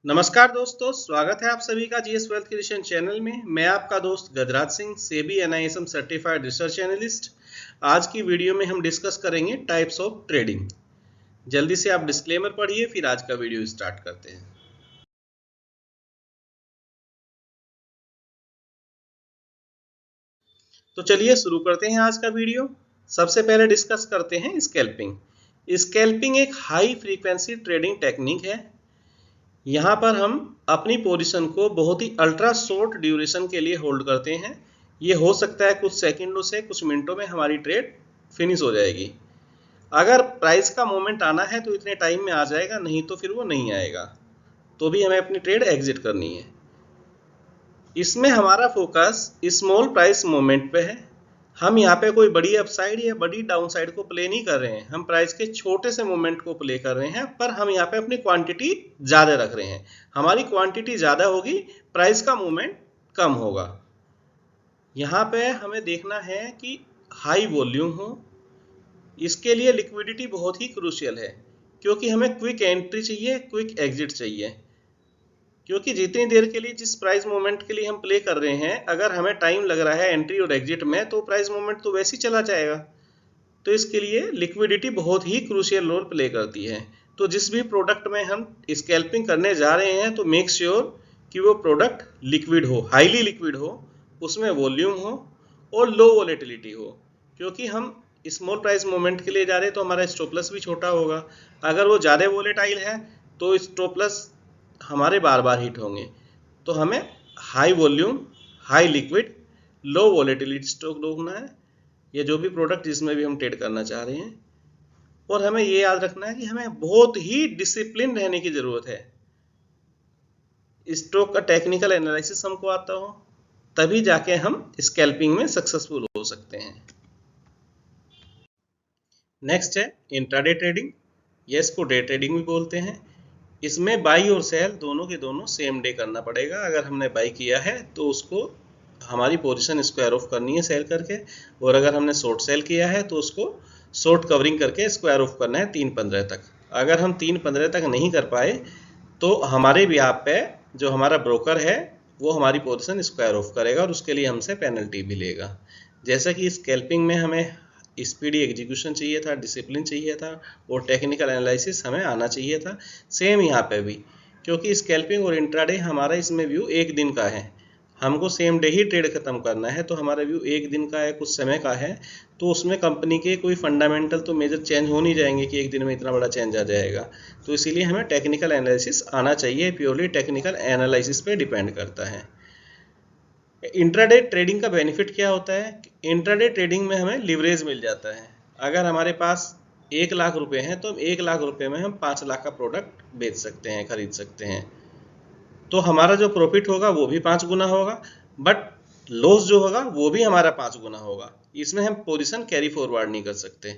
नमस्कार दोस्तों, स्वागत है आप सभी का जीएस वेल्थ क्रिएशन चैनल में। मैं आपका दोस्त Gajraj Singh, SEBI NISM certified research analyst. आज की वीडियो में हम डिस्कस करेंगे टाइप्स ऑफ ट्रेडिंग। जल्दी से आप डिस्क्लेमर पढ़िए, फिर आज का वीडियो स्टार्ट करते हैं। तो चलिए शुरू करते हैं आज का वीडियो। सबसे पहले डिस्कस करते हैं स्कैल्पिंग। स्कैल्पिंग एक हाई फ्रीक्वेंसी ट्रेडिंग टेक्निक है। यहाँ पर हम अपनी पोजीशन को बहुत ही अल्ट्रा शॉर्ट ड्यूरेशन के लिए होल्ड करते हैं। ये हो सकता है कुछ सेकंडों से कुछ मिनटों में हमारी ट्रेड फिनिश हो जाएगी। अगर प्राइस का मोमेंट आना है तो इतने टाइम में आ जाएगा, नहीं तो फिर वो नहीं आएगा, तो भी हमें अपनी ट्रेड एग्जिट करनी है। इसमें हमारा फोकस स्मॉल प्राइस मोमेंट पे है। हम यहाँ पे कोई बड़ी अपसाइड या बड़ी डाउनसाइड को प्ले नहीं कर रहे हैं, हम प्राइस के छोटे से मोमेंट को प्ले कर रहे हैं, पर हम यहाँ पे अपनी क्वांटिटी ज़्यादा रख रहे हैं। हमारी क्वांटिटी ज़्यादा होगी, प्राइस का मूवमेंट कम होगा। यहाँ पे हमें देखना है कि हाई वॉल्यूम हो। इसके लिए लिक्विडिटी बहुत ही क्रूशियल है, क्योंकि हमें क्विक एंट्री चाहिए, क्विक एग्जिट चाहिए। क्योंकि जितनी देर के लिए जिस प्राइस मूवमेंट के लिए हम प्ले कर रहे हैं, अगर हमें टाइम लग रहा है एंट्री और एग्जिट में, तो प्राइस मूवमेंट तो वैसे ही चला जाएगा। तो इसके लिए लिक्विडिटी बहुत ही क्रूशियल रोल प्ले करती है। तो जिस भी प्रोडक्ट में हम स्कैल्पिंग करने जा रहे हैं, तो मेक श्योर कि वो प्रोडक्ट लिक्विड हो, हाईली लिक्विड हो, उसमें वॉल्यूम हो और लो वॉलेटिलिटी हो। क्योंकि हम स्मॉल प्राइस मूवमेंट के लिए जा रहे हैं तो हमारा स्टॉप लॉस भी छोटा होगा। अगर वो ज़्यादा वॉलेटाइल है तो स्टॉप लॉस हमारे बार बार हिट होंगे। तो हमें हाई वॉल्यूम, हाई लिक्विड, लो वॉलेटिलिटी स्टॉक ढूंढना है, ये जो भी प्रोडक्ट जिसमें भी हम ट्रेड करना चाह रहे हैं। और हमें ये याद रखना है कि हमें बहुत ही डिसिप्लिन रहने की जरूरत है। स्टॉक का टेक्निकल एनालिसिस हमको आता हो, तभी जाके हम स्कैल्पिंग में सक्सेसफुल हो सकते हैं। नेक्स्ट है इंट्राडे ट्रेडिंग, या इसको डे ट्रेडिंग भी बोलते हैं। इसमें बाई और सेल दोनों के दोनों सेम डे करना पड़ेगा। अगर हमने बाई किया है तो उसको हमारी पोजीशन स्क्वायर ऑफ करनी है सेल करके, और अगर हमने शॉर्ट सेल किया है तो उसको शॉर्ट कवरिंग करके स्क्वायर ऑफ करना है 3:15 तक। अगर हम 3:15 तक नहीं कर पाए तो हमारे भी आप पे जो हमारा ब्रोकर है वो हमारी पोजीशन स्क्वायर ऑफ करेगा और उसके लिए हमसे पेनल्टी भी लेगा। जैसा कि स्कैल्पिंग में हमें स्पीडी एग्जीक्यूशन चाहिए था, डिसिप्लिन चाहिए था और टेक्निकल एनालिसिस हमें आना चाहिए था, सेम यहाँ पे भी। क्योंकि स्कैल्पिंग और इंट्राडे हमारा इसमें व्यू एक दिन का है, हमको सेम डे ही ट्रेड खत्म करना है, तो हमारा व्यू एक दिन का है, कुछ समय का है। तो उसमें कंपनी के कोई फंडामेंटल तो मेजर चेंज हो नहीं जाएंगे कि एक दिन में इतना बड़ा चेंज आ जाएगा। तो इसीलिए हमें टेक्निकल एनालिसिस आना चाहिए, प्योरली टेक्निकल एनालिसिस पे डिपेंड करता है। इंट्राडे ट्रेडिंग का बेनिफिट क्या होता है? इंट्राडे ट्रेडिंग में हमें लिवरेज मिल जाता है। अगर हमारे पास 1,00,000 रुपए हैं तो 1,00,000 रुपए में हम 5,00,000 का प्रोडक्ट बेच सकते हैं, खरीद सकते हैं। तो हमारा जो प्रॉफिट होगा वो भी 5 गुना होगा, बट लॉस जो होगा वो भी हमारा 5 गुना होगा। इसमें हम पोजीशन कैरी फॉरवर्ड नहीं कर सकते।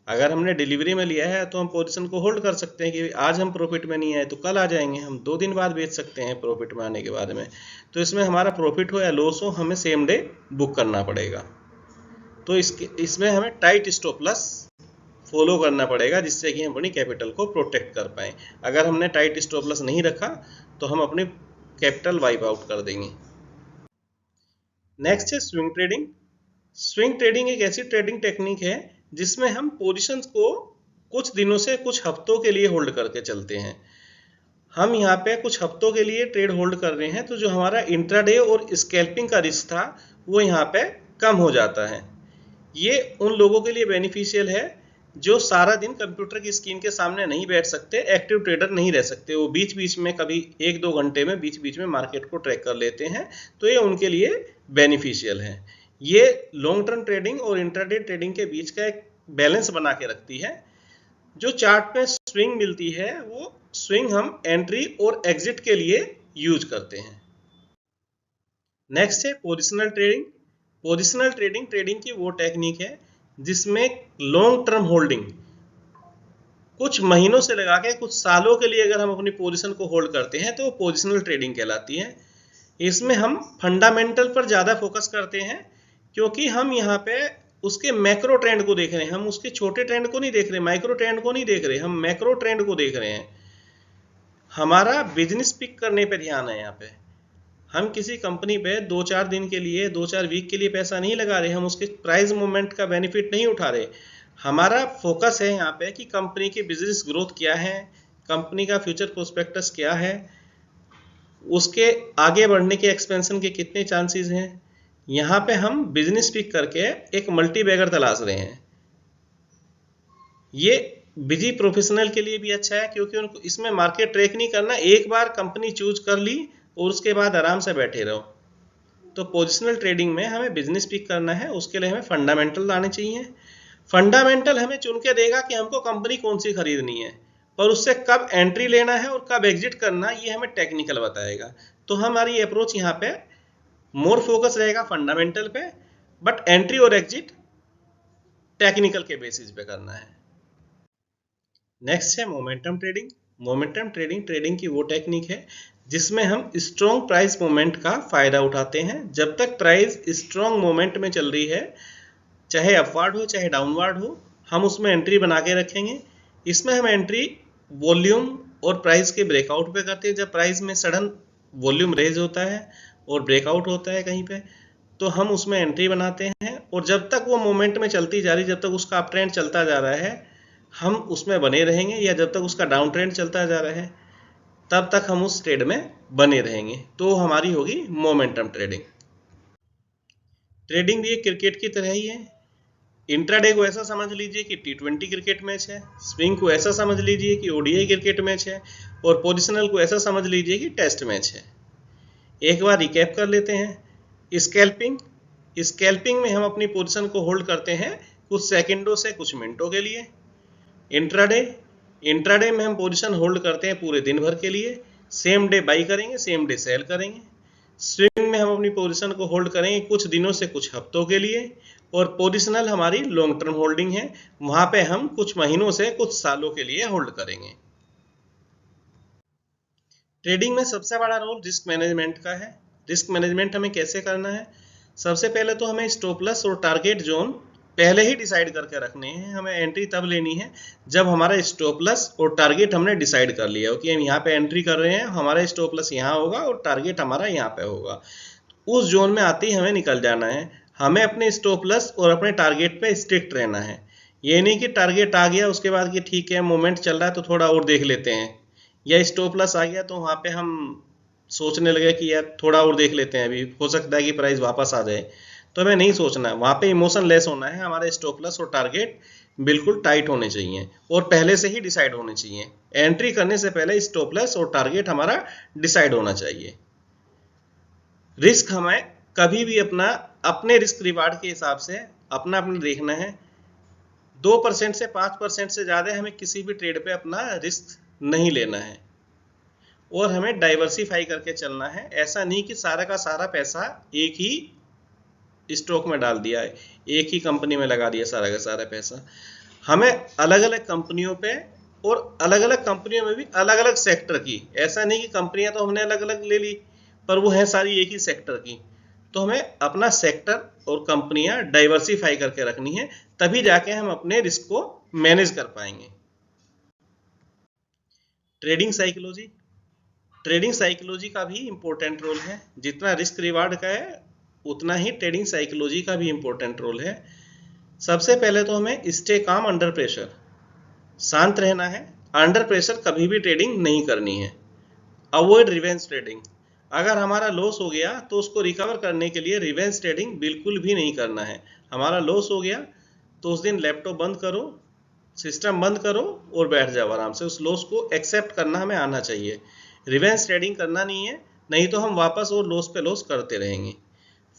अगर हमने डिलीवरी में लिया है तो हम पोजीशन को होल्ड कर सकते हैं कि आज हम प्रॉफिट में नहीं आए तो कल आ जाएंगे, हम 2 दिन बाद बेच सकते हैं प्रॉफिट में आने के बाद में। तो इसमें हमारा प्रॉफिट हो या लॉस हो, हमें सेम डे बुक करना पड़ेगा। तो इसमें हमें टाइट स्टॉप लॉस फॉलो करना पड़ेगा, जिससे कि हम अपनी कैपिटल को प्रोटेक्ट कर पाएँ। अगर हमने टाइट स्टॉप लॉस नहीं रखा तो हम अपनी कैपिटल वाइप आउट कर देंगे। नेक्स्ट है स्विंग ट्रेडिंग। स्विंग ट्रेडिंग एक ऐसी ट्रेडिंग टेक्निक है जिसमें हम पोजीशंस को कुछ दिनों से कुछ हफ्तों के लिए होल्ड करके चलते हैं। हम यहाँ पे कुछ हफ्तों के लिए ट्रेड होल्ड कर रहे हैं, तो जो हमारा इंट्राडे और स्कैल्पिंग का रिस्क था वो यहाँ पे कम हो जाता है। ये उन लोगों के लिए बेनिफिशियल है जो सारा दिन कंप्यूटर की स्क्रीन के सामने नहीं बैठ सकते, एक्टिव ट्रेडर नहीं रह सकते। वो बीच बीच में कभी 1-2 घंटे में बीच बीच में मार्केट को ट्रैक कर लेते हैं, तो ये उनके लिए बेनिफिशियल है। ये लॉन्ग टर्म ट्रेडिंग और इंट्राडे ट्रेडिंग के बीच का एक बैलेंस बना के रखती है। जो चार्ट में स्विंग मिलती है वो स्विंग हम एंट्री और एग्जिट के लिए यूज करते हैं। नेक्स्ट है positional trading. Positional trading trading की वो टेक्निक है जिसमें लॉन्ग टर्म होल्डिंग, कुछ महीनों से लगा के कुछ सालों के लिए अगर हम अपनी पोजीशन को होल्ड करते हैं तो वो पोजिशनल ट्रेडिंग कहलाती है। इसमें हम फंडामेंटल पर ज़्यादा फोकस करते हैं, क्योंकि हम यहाँ पे उसके मैक्रो ट्रेंड को देख रहे हैं, हम उसके छोटे ट्रेंड को नहीं देख रहे, माइक्रो ट्रेंड को नहीं देख रहे, हम मैक्रो ट्रेंड को देख रहे हैं। हमारा बिजनेस पिक करने पे ध्यान है। यहाँ पे हम किसी कंपनी पे 2-4 दिन के लिए, 2-4 वीक के लिए पैसा नहीं लगा रहे, हम उसके प्राइस मूवमेंट का बेनिफिट नहीं उठा रहे। हमारा फोकस है यहाँ पे कि कंपनी की बिजनेस ग्रोथ क्या है, कंपनी का फ्यूचर प्रोस्पेक्टस क्या है, उसके आगे बढ़ने के एक्सपेंशन के कितने चांसेस हैं। यहाँ पे हम बिजनेस पिक करके एक मल्टी बैगर तलाश रहे हैं। ये बिजी प्रोफेशनल के लिए भी अच्छा है, क्योंकि उनको इसमें मार्केट ट्रैक नहीं करना, एक बार कंपनी चूज कर ली और उसके बाद आराम से बैठे रहो। तो पोजिशनल ट्रेडिंग में हमें बिजनेस पिक करना है, उसके लिए हमें फंडामेंटल आने चाहिए। फंडामेंटल हमें चुन के देगा कि हमको कंपनी कौन सी खरीदनी है, पर उससे कब एंट्री लेना है और कब एग्जिट करना, ये हमें टेक्निकल बताएगा। तो हमारी अप्रोच यहाँ पे मोर फोकस रहेगा फंडामेंटल पे, बट एंट्री और एग्जिट टेक्निकल के बेसिस पे करना है। नेक्स्ट है मोमेंटम ट्रेडिंग। मोमेंटम ट्रेडिंग की वो टेक्निक है जिसमें हम स्ट्रॉन्ग प्राइस मोमेंट का फायदा उठाते हैं। जब तक प्राइस स्ट्रॉन्ग मोमेंट में चल रही है, चाहे अपवार्ड हो चाहे डाउनवार्ड हो, हम उसमें एंट्री बना के रखेंगे। इसमें हम एंट्री वॉल्यूम और प्राइस के ब्रेकआउट पे करते हैं। जब प्राइस में सडन वॉल्यूम रेज होता है और ब्रेकआउट होता है कहीं पे, तो हम उसमें एंट्री बनाते हैं। और जब तक वो मोमेंट में चलती जा रही, जब तक उसका अप ट्रेंड चलता जा रहा है, हम उसमें बने रहेंगे, या जब तक उसका डाउन ट्रेंड चलता जा रहा है तब तक हम उस ट्रेड में बने रहेंगे। तो हमारी होगी मोमेंटम ट्रेडिंग। ट्रेडिंग भी एक क्रिकेट की तरह ही है। इंट्राडे को ऐसा समझ लीजिए कि T20 क्रिकेट मैच है, स्विंग को ऐसा समझ लीजिए कि ODI क्रिकेट मैच है, और पोजिशनल को ऐसा समझ लीजिए कि टेस्ट मैच है। एक बार रिकैप कर लेते हैं। स्कैल्पिंग में हम अपनी पोजीशन को होल्ड करते हैं कुछ सेकंडों से कुछ मिनटों के लिए। इंट्राडे में हम पोजीशन होल्ड करते हैं पूरे दिन भर के लिए। सेम डे बाई करेंगे, सेम डे सेल करेंगे। स्विंग में हम अपनी पोजीशन को होल्ड करेंगे कुछ दिनों से कुछ हफ्तों के लिए। और पोजिशनल हमारी लॉन्ग टर्म होल्डिंग है, वहां पे हम कुछ महीनों से कुछ सालों के लिए होल्ड करेंगे। ट्रेडिंग में सबसे बड़ा रोल रिस्क मैनेजमेंट का है। रिस्क मैनेजमेंट हमें कैसे करना है? सबसे पहले तो हमें स्टॉप लॉस और टारगेट जोन पहले ही डिसाइड करके रखने हैं। हमें एंट्री तब लेनी है जब हमारा स्टॉप लॉस और टारगेट हमने डिसाइड कर लिया हो कि हम यहाँ पे एंट्री कर रहे हैं, हमारा स्टॉप लॉस यहाँ होगा और टारगेट हमारा यहाँ पे होगा। उस जोन में आते ही हमें निकल जाना है। हमें अपने स्टॉप लॉस और अपने टारगेट पे स्ट्रिक्ट रहना है। ये नहीं कि टारगेट आ गया उसके बाद कि ठीक है मोमेंट चल रहा है तो थोड़ा और देख लेते हैं, या स्टॉप लॉस आ गया तो वहाँ पे हम सोचने लगे कि यार थोड़ा और देख लेते हैं, अभी हो सकता है कि प्राइस वापस आ जाए। तो हमें नहीं सोचना है, वहाँ पे इमोशन लेस होना है। हमारे स्टॉप लॉस और टारगेट बिल्कुल टाइट होने चाहिए और पहले से ही डिसाइड होने चाहिए। एंट्री करने से पहले स्टॉप लॉस और टारगेट हमारा डिसाइड होना चाहिए। रिस्क हमें कभी भी अपने रिस्क रिवार्ड के हिसाब से अपना देखना है। 2% से 5% से ज़्यादा हमें किसी भी ट्रेड पे अपना रिस्क नहीं लेना है, और हमें डाइवर्सिफाई करके चलना है। ऐसा नहीं कि सारा का सारा पैसा एक ही स्टॉक में डाल दिया है, एक ही कंपनी में लगा दिया सारा का सारा पैसा। हमें अलग अलग कंपनियों पे, और अलग अलग कंपनियों में भी अलग अलग सेक्टर की, ऐसा नहीं कि कंपनियां तो हमने अलग अलग ले ली पर वो है सारी एक ही सेक्टर की। तो हमें अपना सेक्टर और कंपनियां डाइवर्सिफाई करके रखनी है, तभी जाके हम अपने रिस्क को मैनेज कर पाएंगे। ट्रेडिंग साइकोलॉजी का भी इंपॉर्टेंट रोल है। जितना रिस्क रिवार्ड का है उतना ही ट्रेडिंग साइकोलॉजी का भी इंपॉर्टेंट रोल है। सबसे पहले तो हमें स्टे काम अंडर प्रेशर, शांत रहना है। अंडर प्रेशर कभी भी ट्रेडिंग नहीं करनी है। Avoid revenge trading. अगर हमारा लॉस हो गया तो उसको रिकवर करने के लिए रिवेंज ट्रेडिंग बिल्कुल भी नहीं करना है। हमारा लॉस हो गया तो उस दिन लैपटॉप बंद करो, सिस्टम बंद करो और बैठ जाओ आराम से। उस लॉस को एक्सेप्ट करना हमें आना चाहिए। रिवेंज ट्रेडिंग करना नहीं है, नहीं तो हम वापस और लॉस पे लॉस करते रहेंगे।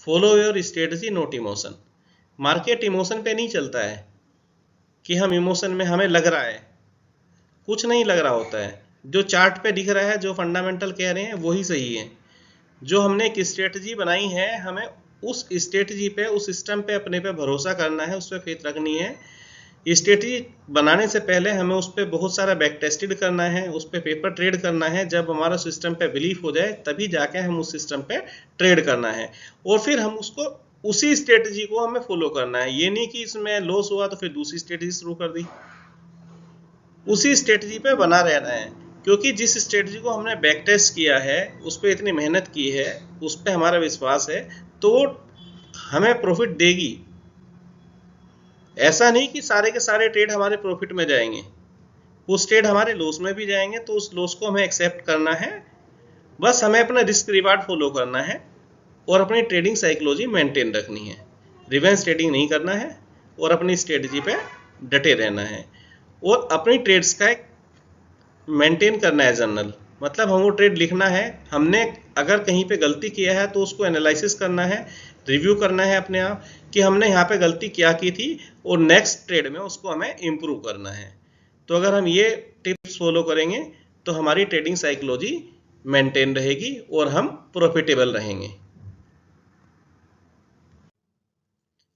Follow your strategy not emotion. Market emotion पे नहीं चलता है कि हम इमोशन में हमें लग रहा है, कुछ नहीं लग रहा होता है। जो चार्ट पे दिख रहा है, जो फंडामेंटल कह रहे हैं वही सही है। जो हमने एक स्ट्रेटजी बनाई है, हमें उस स्ट्रेटजी पे, उस सिस्टम पे अपने पे भरोसा करना है, उस पर फेथ रखनी है। स्ट्रेटजी बनाने से पहले हमें उस पर बहुत सारा बैक टेस्टेड करना है, उस पर पेपर ट्रेड करना है। जब हमारा सिस्टम पे बिलीफ हो जाए तभी जाके हम उस सिस्टम पे ट्रेड करना है, और फिर हम उसको उसी स्ट्रेटजी को हमें फॉलो करना है। ये नहीं कि इसमें लॉस हुआ तो फिर दूसरी स्ट्रेटजी शुरू कर दी, उसी स्ट्रेटजी पे बना रहना है। क्योंकि जिस स्ट्रेटजी को हमने बैक टेस्ट किया है, उस पर इतनी मेहनत की है, उस पर हमारा विश्वास है, तो हमें प्रॉफिट देगी। ऐसा नहीं कि सारे के सारे ट्रेड हमारे प्रॉफिट में जाएंगे, कुछ ट्रेड हमारे लॉस में भी जाएंगे, तो उस लॉस को हमें एक्सेप्ट करना है। बस हमें अपना रिस्क रिवार्ड फॉलो करना है और अपनी ट्रेडिंग साइकोलॉजी मेंटेन रखनी है। रिवेंज ट्रेडिंग नहीं करना है और अपनी स्ट्रेटजी पे डटे रहना है और अपनी ट्रेड्स का एक मेंटेन करना है जर्नल। मतलब हम वो ट्रेड लिखना है, हमने अगर कहीं पे गलती किया है तो उसको एनालिसिस करना है, रिव्यू करना है अपने आप कि हमने यहाँ पे गलती क्या की थी और नेक्स्ट ट्रेड में उसको हमें इम्प्रूव करना है। तो अगर हम ये टिप्स फॉलो करेंगे तो हमारी ट्रेडिंग साइकोलॉजी मेंटेन रहेगी और हम प्रॉफिटेबल रहेंगे।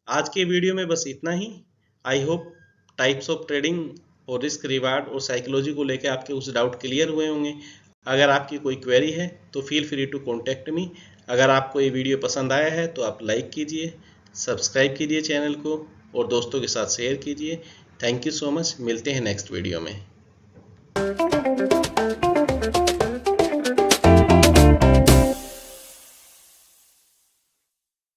आज के वीडियो में बस इतना ही। I hope types of trading और रिस्क रिवार्ड और साइकोलॉजी को लेकर आपके कुछ डाउट क्लियर हुए होंगे। अगर आपकी कोई क्वेरी है तो feel free to contact me. अगर आपको ये वीडियो पसंद आया है तो आप लाइक कीजिए, सब्सक्राइब कीजिए चैनल को और दोस्तों के साथ शेयर कीजिए। Thank you so much. मिलते हैं नेक्स्ट वीडियो में।